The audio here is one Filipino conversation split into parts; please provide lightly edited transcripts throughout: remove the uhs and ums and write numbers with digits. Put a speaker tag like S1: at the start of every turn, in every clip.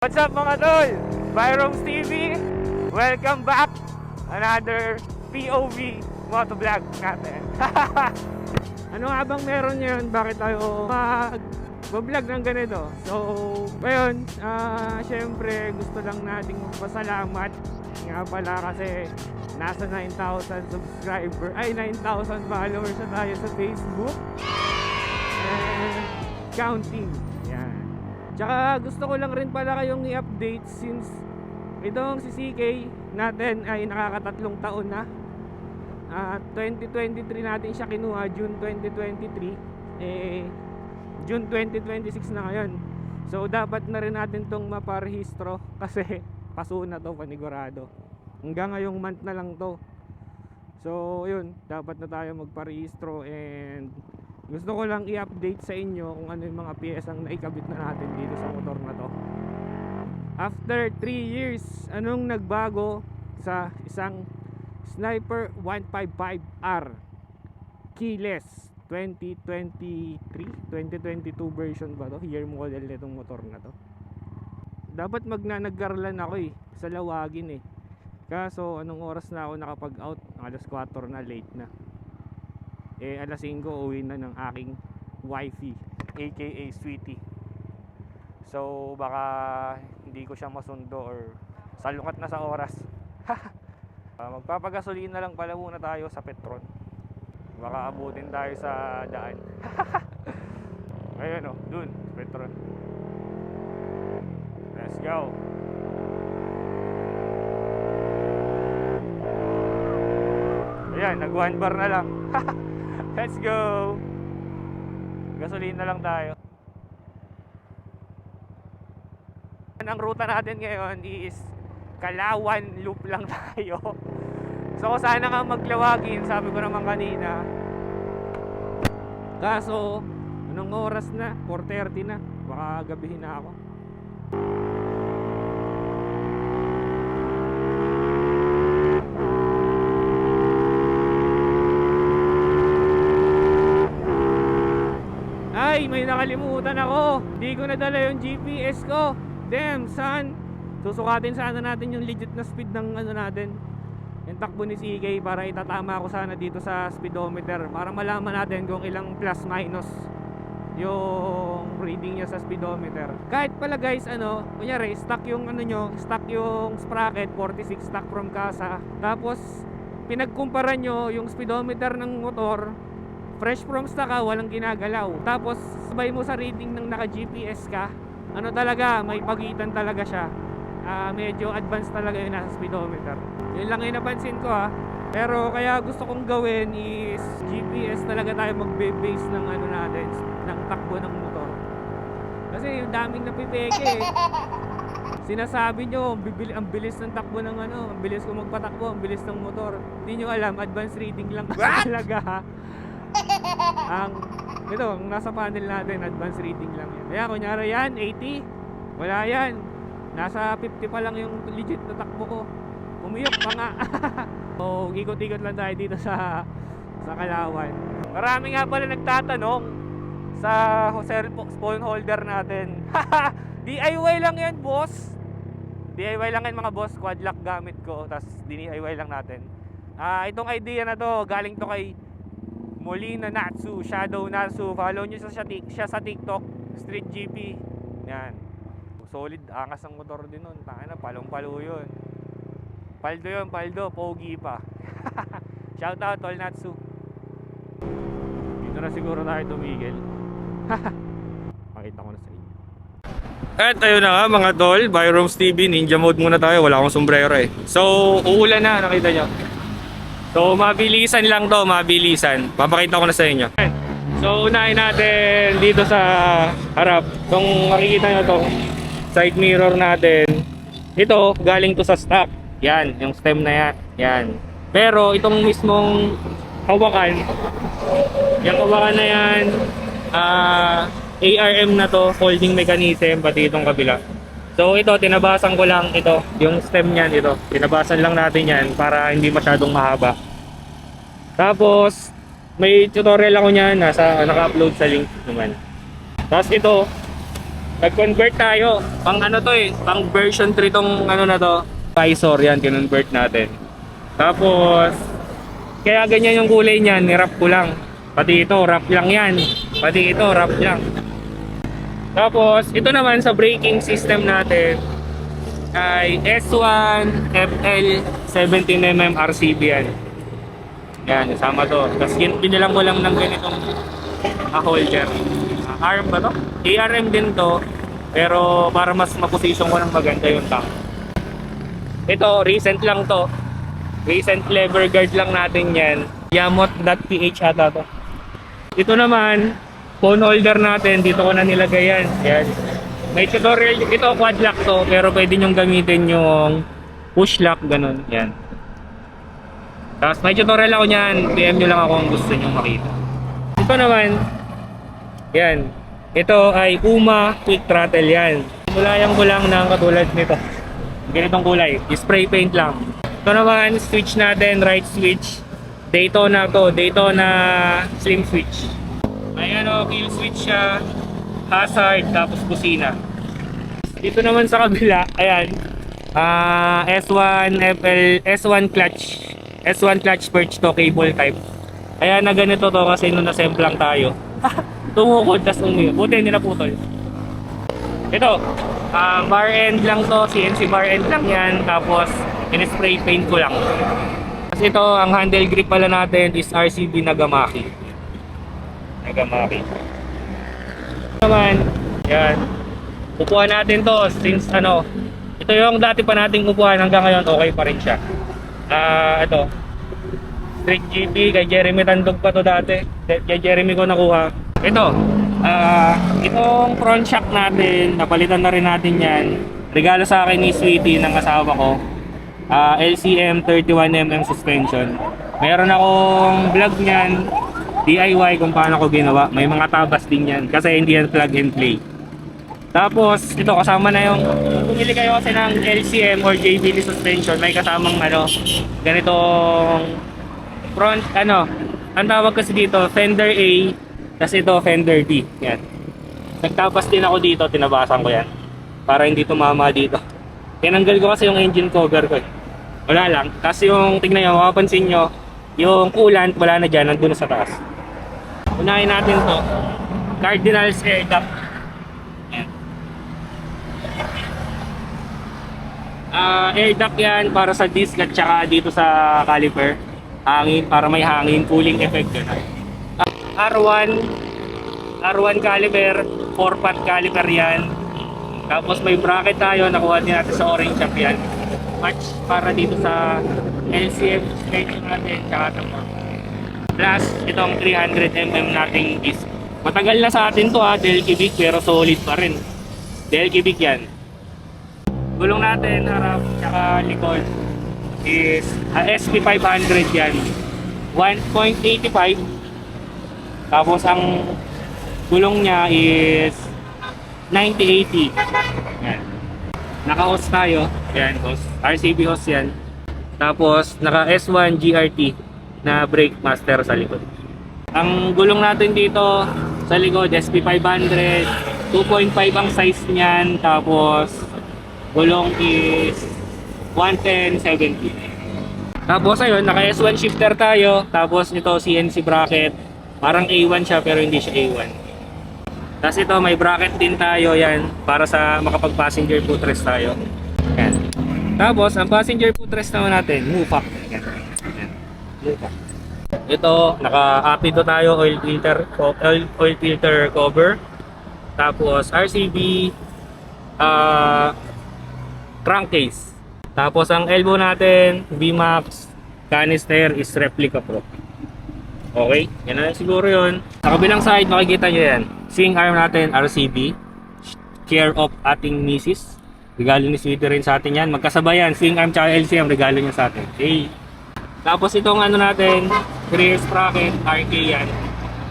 S1: What's up mga tol? Byroms TV, welcome back. Another POV motovlog natin. Ano nga bang meron ngayon? Bakit tayo mag-vlog ng ganito? So, ngayon, syempre gusto lang nating magpasalamat. Nga pala kasi nasa 9,000 subscriber, ay 9,000 followers na tayo sa Facebook. And counting. Yan. Tsaka gusto ko lang rin pala kayong i-update since itong si CK natin ay nakakatatlong taon na. 2023 natin siya kinuha, June 2023. June 2026 na ngayon. So dapat na rin natin tong maparehistro kasi paso na to, panigurado. Hanggang ngayong month na lang to. So yun, dapat na tayo magparehistro and gusto ko lang i-update sa inyo kung ano yung mga piyesang naikabit na natin dito sa motor na to. After 3 years, anong nagbago sa isang Sniper 155R keyless 2023, 2022 version ba to? Year model nitong motor na to. Dapat magnanaggarlan ako sa Lawagin Kaso anong oras na ako nakapag-out? Alas 4 na, late na. Alas 5 uwi na ng aking wifey, aka Sweetie. So baka hindi ko siya masundo or salukat na sa oras. Magpapagasolina lang pala muna tayo sa Petron. Baka abutin tayo sa daan. Ayun dun, Petron. Let's go. Ayan, nag 1 bar na lang. Let's go. Gasolina lang tayo. Ang ruta natin ngayon is Kalawan loop lang tayo. So sana nga maglawagin, sabi ko naman kanina. Kaso anong oras na? 4:30 na. Baka gabihin na ako. Ay, may nakalimutan ako. Hindi ko nadala yung GPS ko. Damn son. Susukatin sana natin yung legit na speed ng natin, yung takbo ni CK, para itatama ko sana dito sa speedometer para malaman natin kung ilang plus minus yung reading niya sa speedometer. Kahit pala guys, kunyari stock yung stock yung sprocket 46 stock from casa, tapos pinagkumpara nyo yung speedometer ng motor fresh from stock walang ginagalaw, tapos sabay mo sa reading ng naka GPS ka, talaga may pagitan talaga siya. Medyo advanced talaga yung nasa speedometer. Yun lang yung napansin ko Pero kaya gusto kong gawin is GPS talaga tayo magbe-base ng natin, ng takbo ng motor. Kasi yung daming napipeke Sinasabi nyo, ang bilis ng takbo ng ang bilis ko magpatakbo, ang bilis ng motor. Hindi nyo alam, advanced reading lang talaga ito, nasa panel natin, advanced reading lang yan. Kaya kunyari yan, 80, wala yan. Nasa 50 pa lang yung legit na takbo ko. Umiyok pa nga. So, ikot-ikot lang tayo dito sa Kalawan. Marami nga pala nagtatanong sa cellphone holder natin. DIY lang yan, boss. DIY lang yan mga boss. Quad lock gamit ko, tapos DIY lang natin. Itong idea na to, galing to kay Molina Natsu, Shadow Natsu. Follow nyo siya sa TikTok, Street GP. Yan. Solid, angas ang motor din nun. Tangina, palong-palo yun. Paldo yun, paldo, pogi pa. Shout out, Tol Natsu. Dito na siguro tayo tumigil. Pakita ko na sa inyo. At ayun na nga mga tol, Byroms TV, ninja mode muna tayo. Wala akong sombrero So, uulan na, nakita nyo. So, mabilisan lang to, mabilisan. Papakita ko na sa inyo. So, unahin natin dito sa harap. Kung makikita nyo to, side mirror natin. Ito, galing to sa stock. Yan, yung stem na yan. Yan. Pero, itong mismong hawakan, yung hawakan na yan, ARM na to, holding mechanism, pati itong kabila. So, ito, tinabasan ko lang ito, yung stem niyan, ito. Tinabasan lang natin yan para hindi masyadong mahaba. Tapos, may tutorial ako niyan, naka-upload sa link naman. Tapos ito, Nag-convert tayo. Pang ano to eh, pang version 3 tong ano na to. Visor yan, kinonvert natin. Tapos, kaya ganyan yung kulay niyan, nirap ko lang. Pati ito, wrap lang yan. Pati ito, wrap lang. Tapos, ito naman sa braking system natin ay S1 FL 17mm RCB yan. Yan, kasama to. Tapos binilang ko lang ng ganitong holder. ARM ba to? ARM din to. Pero para mas maposisyon ko ng maganda yung tank. Ito, recent lang to. Recent lever guard lang natin yan. Yamot.ph ata to. Ito naman, phone holder natin. Dito ko na nilagay yan. Yan. May tutorial. Ito, quad lock to. Pero pwede nyong gamitin yung push lock. Ganun. Yan. Tapos may tutorial ako niyan. PM nyo lang ako kung gusto nyo makita. Ito naman, yan. Ito ay UMA quick throttle yan. Mulayan ko lang ng katulad nito. Ganitong kulay. Spray paint lang. Ito naman, switch natin, right switch. Daytona to, Daytona slim switch. May ano, kill switch siya, hazard, tapos busina. Dito naman sa kabila, ayan, S1 FL, S1 clutch perch to, cable type. Ayan, na ganito to kasi nung nasemple lang tayo. Tumukod, tas buti hindi naputol. Ito, bar end lang to, CNC bar end lang yan, tapos in-spray paint ko lang. Tapos ito, ang handle grip pala natin is RCB Nagamaki. Nagamaki. Naman, yan. Upuan natin to since ano, ito yung dati pa nating upuan hanggang ngayon okay pa rin siya. Ito. Strict GP, kay Jeremy Tandog pa to dati. Kay Jeremy ko nakuha. Ito, itong front shock natin, napalitan na rin natin yan. Regalo sa akin ni Sweetie ng asawa ko. LCM 31mm suspension. Mayroon akong vlog niyan, DIY kung paano ko ginawa. May mga tabas din yan kasi hindi yan plug and play. Tapos ito kasama na yung pumili kayo kasi ng LCM or JBL suspension, may kasamang ano, ganitong front ano, ang tawag kasi dito fender A, kasi ito fender B. Yan. Nagtapas din ako dito, tinabasan ko yan para hindi tumama dito. Tinanggal ko kasi yung engine cover ko eh. Wala lang. Kasi yung tignan nyo, mapapansin nyo, yung coolant wala na dyan, nandun na sa taas. Unahin natin to. Cardinals air duct. Ayan. Air duct yan para sa disc at saka dito sa caliper. Hangin, para may hangin, cooling effect yun. R1 caliper, 4-pot caliper yan. Tapos may bracket tayo, nakuha din natin sa orange shop yan. Match para dito sa LCM suspension natin, tsaka ito po. Plus, itong 300mm nating disc. Matagal na sa atin to ha, Del Cubic, pero solid pa rin. Del Cubic yan. Gulong natin, harap, tsaka likod is SP500 yan. 1.85. Tapos ang gulong niya is 9080. Yan. Naka-hose tayo. Yan, hose. RCB hose yan. Tapos naka S1 GRT na brake master sa likod. Ang gulong natin dito sa likod SP500, 2.5 ang size niyan. Tapos gulong is 110/70. Tapos ayun, naka S1 shifter tayo. Tapos ito CNC bracket. Parang A1 siya pero hindi siya A1. Tapos ito may bracket din tayo yan para sa makapag-passenger footrest tayo. Yan. Tapos ang passenger footrest naman natin, Mufac. Yan. Mufac. Ito, naka-apido tayo oil filter cover. Tapos RCB crankcase. Tapos ang elbow natin, VMAX canister is replica pro. Okay, yan na siguro yun. Sa kabilang side, makikita nyo yan. Swing arm natin, RCB. Care of ating misis. Regalo ni Sweetie rin sa atin yan. Magkasabay yan, swing arm tsaka LCM, regalo niya sa atin. Okay. Tapos itong ano natin, rear sprocket, RK yan.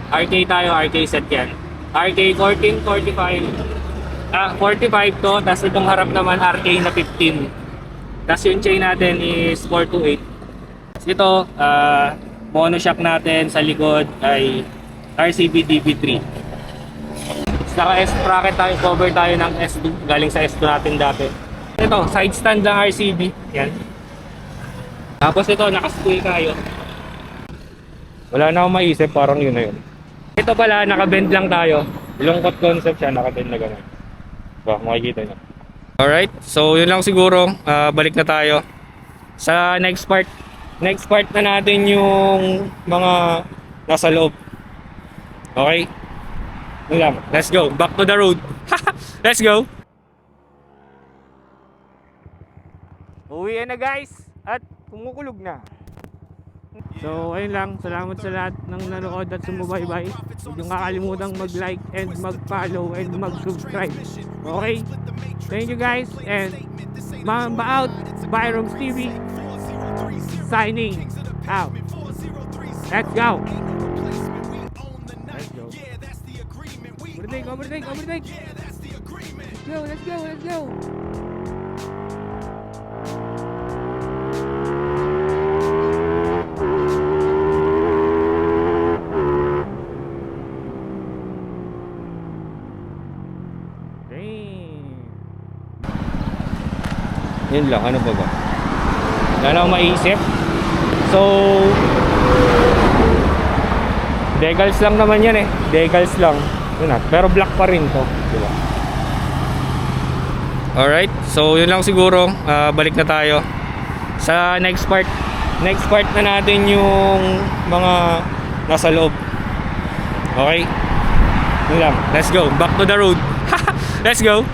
S1: RK tayo, RK set yan. RK 1445. 45 to, tapos itong harap naman RK na 15. Tapos yung chain natin is 428. Ito, monoshock natin sa likod ay RCB DB3. Saka S-bracket tayo, cover tayo ng S2. Galing sa S2 natin dati. Ito, side stand ng RCB. Yan. Tapos ito, naka-spool tayo. Wala na akong maisip, parang yun na yun. Ito pala, naka-bend lang tayo. Lungkot concept siya, naka-bend na gano'n. So, makikita nyo. Alright, so yun lang siguro. Balik na tayo sa next part. Next part na natin yung mga nasa loob. Okay? Yun lang. Let's go. Back to the road. Let's go. Uwi na guys. At kumukulog na. So ayun lang. Salamat sa lahat ng nanood at sumubaybay. Huwag niyong kakalimutang mag-like and mag-follow and mag-subscribe. Okay? Thank you guys. And Mamba out. Byroms TV. Signing out. Let's go. Let's go. Overtake. Let's go. Yun lang, ano ba? Wala na akong maisip. So decals lang naman yan eh. Decals lang. Yun na. Pero black pa rin to, diba? Alright, so yun lang siguro. Balik na tayo sa next part. Next part na natin yung mga nasa loob. Okay? Yun lang. Let's go. Back to the road. Let's go.